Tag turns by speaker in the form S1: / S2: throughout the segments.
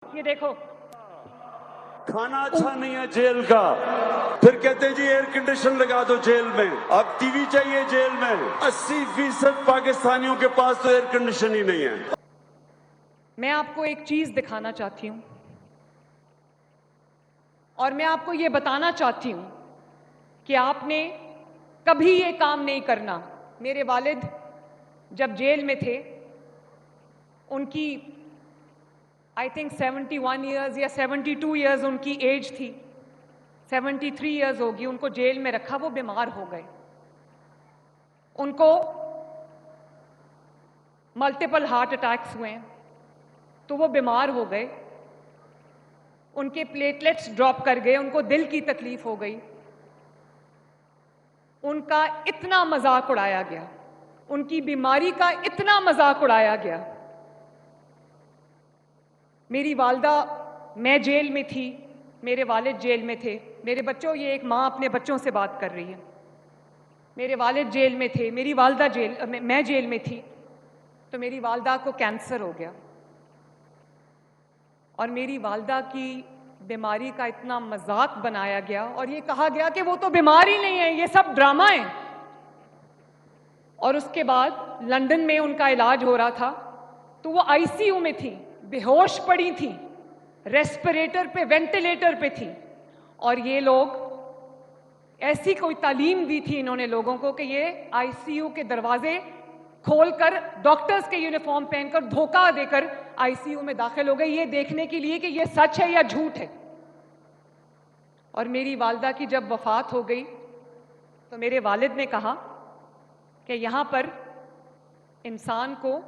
S1: یہ دیکھو
S2: کھانا اچھا نہیں ہے جیل کا، پھر کہتے ہیں جی ایئر کنڈیشن لگا دو جیل میں، اب ٹی وی چاہیے جیل میں۔ 80% پاکستانیوں کے پاس تو ایئر کنڈیشن ہی نہیں ہے۔
S1: میں آپ کو ایک چیز دکھانا چاہتی ہوں اور میں آپ کو یہ بتانا چاہتی ہوں کہ آپ نے کبھی یہ کام نہیں کرنا۔ میرے والد جب جیل میں تھے، ان کی آئی تھنک 71 ایئرز یا 72 ایئرز ان کی ایج تھی، 73 ایئرز ہوگی، ان کو جیل میں رکھا، وہ بیمار ہو گئے، ان کو ملٹیپل ہارٹ اٹیکس ہوئے ہیں، تو وہ بیمار ہو گئے، ان کے پلیٹلیٹس ڈراپ کر گئے، ان کو دل کی تکلیف ہو گئی، ان کا اتنا مذاق اڑایا گیا، ان کی بیماری کا اتنا مذاق اڑایا گیا۔ میری والدہ، میں جیل میں تھی، میرے والد جیل میں تھے، میرے بچوں، یہ ایک ماں اپنے بچوں سے بات کر رہی ہے، میرے والد جیل میں تھے، میری والدہ میں جیل میں تھی، تو میری والدہ کو کینسر ہو گیا، اور میری والدہ کی بیماری کا اتنا مذاق بنایا گیا اور یہ کہا گیا کہ وہ تو بیمار ہی نہیں ہے، یہ سب ڈرامہ ہے۔ اور اس کے بعد لندن میں ان کا علاج ہو رہا تھا، تو وہ آئی سی یو میں تھی، بے ہوش پڑی تھی، ریسپریٹر پہ، وینٹیلیٹر پہ تھی، اور یہ لوگ ایسی کوئی تعلیم دی تھی انہوں نے لوگوں کو کہ یہ آئی سی یو کے دروازے کھول کر، ڈاکٹرز کے یونیفارم پہن کر، دھوکہ دے کر آئی سی یو میں داخل ہو گئے، یہ دیکھنے کے لیے کہ یہ سچ ہے یا جھوٹ ہے۔ اور میری والدہ کی جب وفات ہو گئی تو میرے والد نے کہا کہ یہاں پر انسان کو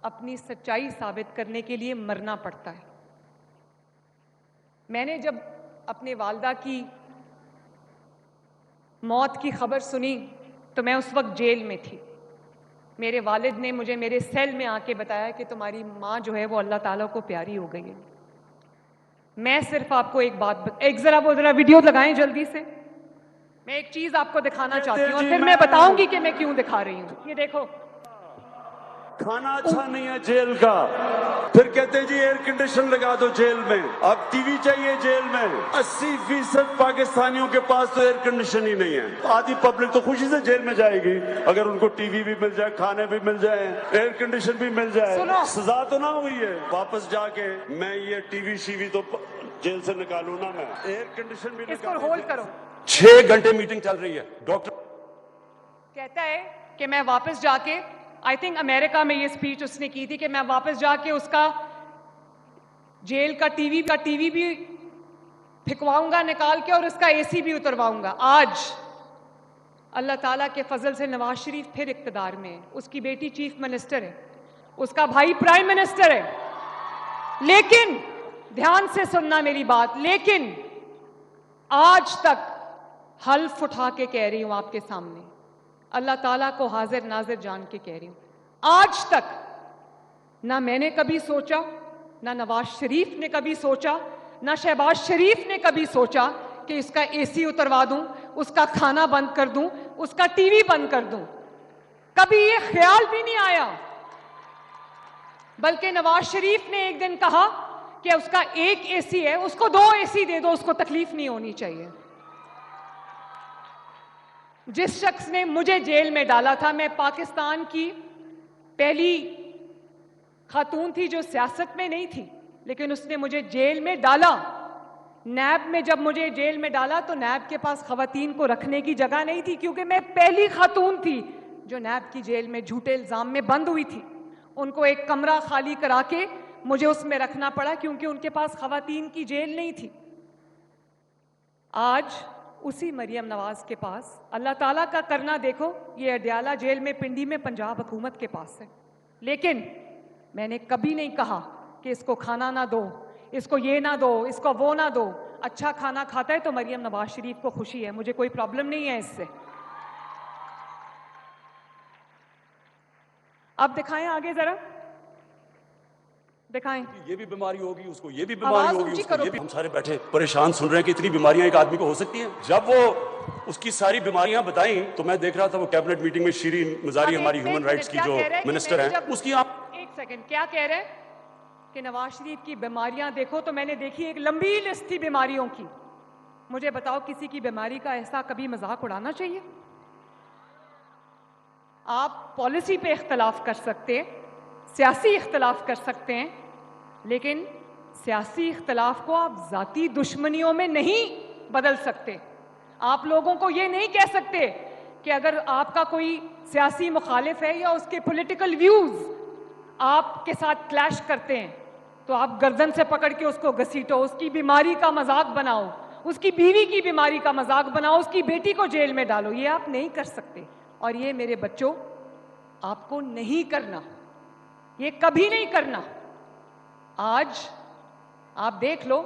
S1: اپنی سچائی ثابت کرنے کے لیے مرنا پڑتا ہے۔ میں نے جب اپنے والدہ کی موت کی خبر سنی تو میں اس وقت جیل میں تھی، میرے والد نے مجھے میرے سیل میں آ کے بتایا کہ تمہاری ماں جو ہے وہ اللہ تعالیٰ کو پیاری ہو گئی ہے۔ میں صرف آپ کو ایک بات ذرا ویڈیو لگائیں جلدی سے، میں ایک چیز آپ کو دکھانا چاہتی ہوں اور پھر میں بتاؤں گی کہ میں کیوں دکھا رہی ہوں۔ یہ دیکھو
S2: کھانا اچھا نہیں ہے جیل کا، پھر کہتے ہیں جی ایئر کنڈیشن لگا دو جیل میں، اب ٹی وی چاہیے جیل میں۔ 80% پاکستانیوں کے پاس تو ایئر کنڈیشن ہی نہیں ہے۔ آدھی پبلک تو خوشی سے جیل میں جائے گی اگر ان کو ٹی وی بھی مل جائے، کھانے بھی مل جائے، ایئر کنڈیشن بھی مل جائے، سزا تو نہ ہوئی ہے۔ واپس جا کے میں یہ ٹی وی شی وی تو جیل سے نکالوں نا، میں ایئر کنڈیشن بھی
S1: اس کو ہولڈ کرو۔
S2: 6 گھنٹے میٹنگ چل رہی ہے، ڈاکٹر
S1: کہتا ہے کہ میں واپس جا کے، آئی تھنک امریکہ میں یہ سپیچ اس نے کی تھی کہ میں واپس جا کے اس کا جیل کا ٹی وی بھی پھکواؤں گا نکال کے اور اس کا اے سی بھی اترواؤں گا۔ آج اللہ تعالیٰ کے فضل سے نواز شریف پھر اقتدار میں ہے، اس کی بیٹی چیف منسٹر ہے، اس کا بھائی پرائم منسٹر ہے، لیکن دھیان سے سننا میری بات، لیکن آج تک حلف اٹھا کے کہہ رہی ہوں آپ کے سامنے، اللہ تعالیٰ کو حاضر ناظر جان کے کہہ رہی ہوں، آج تک نہ میں نے کبھی سوچا، نہ نواز شریف نے کبھی سوچا، نہ شہباز شریف نے کبھی سوچا کہ اس کا اے سی اتروا دوں، اس کا کھانا بند کر دوں، اس کا ٹی وی بند کر دوں، کبھی یہ خیال بھی نہیں آیا۔ بلکہ نواز شریف نے ایک دن کہا کہ اس کا ایک اے سی ہے، اس کو 2 اے سی دے دو، اس کو تکلیف نہیں ہونی چاہیے۔ جس شخص نے مجھے جیل میں ڈالا تھا، میں پاکستان کی پہلی خاتون تھی جو سیاست میں نہیں تھی، لیکن اس نے مجھے جیل میں ڈالا۔ نیب میں جب مجھے جیل میں ڈالا تو نیب کے پاس خواتین کو رکھنے کی جگہ نہیں تھی، کیونکہ میں پہلی خاتون تھی جو نیب کی جیل میں جھوٹے الزام میں بند ہوئی تھی۔ ان کو ایک کمرہ خالی کرا کے مجھے اس میں رکھنا پڑا کیونکہ ان کے پاس خواتین کی جیل نہیں تھی۔ آج اسی مریم نواز کے پاس اللہ تعالیٰ کا کرنا دیکھو، یہ اڈیالہ جیل میں پنڈی میں پنجاب حکومت کے پاس ہے، لیکن میں نے کبھی نہیں کہا کہ اس کو کھانا نہ دو، اس کو یہ نہ دو، اس کو وہ نہ دو۔ اچھا کھانا کھاتا ہے تو مریم نواز شریف کو خوشی ہے، مجھے کوئی پرابلم نہیں ہے اس سے۔ اب دکھائیں آگے ذرا، دکھائیں۔
S2: یہ بھی بیماری ہوگی اس کو، یہ بھی بیماری ہوگی اس کو، یہ بھی۔ ہم سارے بیٹھے پریشان سن رہے ہیں کہ اتنی بیماریاں ایک آدمی کو ہو سکتی ہیں۔ جب وہ اس کی ساری بیماریاں بتائیں تو میں دیکھ رہا تھا وہ کیبنٹ میٹنگ میں شیرین مزاری، ہماری ہیومن رائٹس کی جو منسٹر ہیں، اس کی آپ
S1: ایک سیکنڈ، کیا کہہ رہے ہیں کہ نواز شریف کی بیماریاں دیکھو تو میں نے دیکھی ایک لمبی لسٹ تھی بیماریوں کی. مجھے بتاؤ کسی کی بیماری کا ایسا کبھی مذاق اڑانا چاہیے؟ آپ پالیسی پہ اختلاف کر سکتے ہیں, سیاسی اختلاف کر سکتے ہیں, لیکن سیاسی اختلاف کو آپ ذاتی دشمنیوں میں نہیں بدل سکتے. آپ لوگوں کو یہ نہیں کہہ سکتے کہ اگر آپ کا کوئی سیاسی مخالف ہے یا اس کے پولیٹیکل ویوز آپ کے ساتھ کلیش کرتے ہیں تو آپ گردن سے پکڑ کے اس کو گھسیٹو, اس کی بیماری کا مذاق بناؤ, اس کی بیوی کی بیماری کا مذاق بناؤ, اس کی بیٹی کو جیل میں ڈالو. یہ آپ نہیں کر سکتے, اور یہ میرے بچوں آپ کو نہیں کرنا, یہ کبھی نہیں کرنا. آج آپ دیکھ لو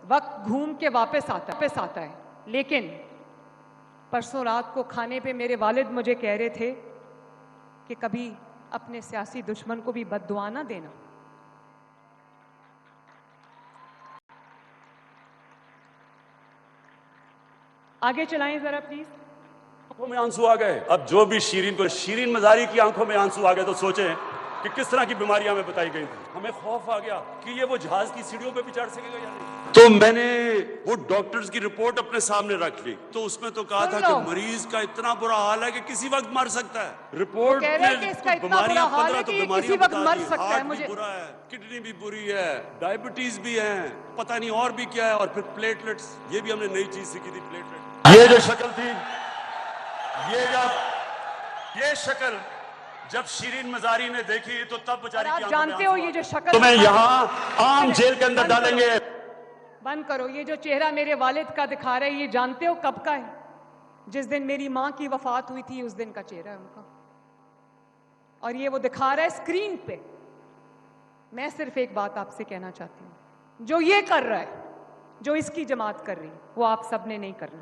S1: وقت گھوم کے واپس آتا ہے, لیکن پرسوں رات کو کھانے پہ میرے والد مجھے کہہ رہے تھے کہ کبھی اپنے سیاسی دشمن کو بھی بد دعا نہ دینا. آگے چلائیں ذرا پلیز.
S2: آنکھوں میں آنسو آ گئے. اب جو بھی شیرین مزاری کی آنکھوں میں آنسو آ گئے تو سوچیں کہ کس طرح کی بیماریاں ہمیں بتائی گئی تھی. ہمیں خوف آ گیا کہ یہ وہ جہاز کی سیڑھیوں پہ بھی چڑھ سکے گا یا نہیں. تو میں نے وہ ڈاکٹرز کی رپورٹ اپنے سامنے رکھ لی, تو اس میں تو کہا تھا کہ مریض کا اتنا برا حال ہے کہ کسی وقت مر سکتا ہے. رپورٹ میں بیماریاں 15 تو بیماریاں بتا دی. ہارٹ بھی برا ہے, کڈنی بھی بری ہے, ڈائبٹیز بھی ہے, پتہ نہیں اور بھی کیا ہے, اور پھر پلیٹلیٹس, یہ بھی ہم نے نئی چیز سیکھی تھی, پلیٹلیٹ. یہ جو شکل تھی, یہ شکل جب شیرین مزاری نے دیکھی تو تب بیچاری کی آنکھوں میں
S1: جانتے ہو یہ جو شکل
S2: تمہیں یہاں عام جیل کے اندر ڈالیں گے.
S1: بند کرو. یہ جو چہرہ میرے والد کا دکھا رہا ہے, یہ جانتے ہو کب کا ہے؟ جس دن میری ماں کی وفات ہوئی تھی اس دن کا چہرہ ہے ان کا, اور یہ وہ دکھا رہا ہے اسکرین پہ. میں صرف ایک بات آپ سے کہنا چاہتی ہوں, جو یہ کر رہا ہے, جو اس کی جماعت کر رہی ہے, وہ آپ سب نے نہیں کرنا.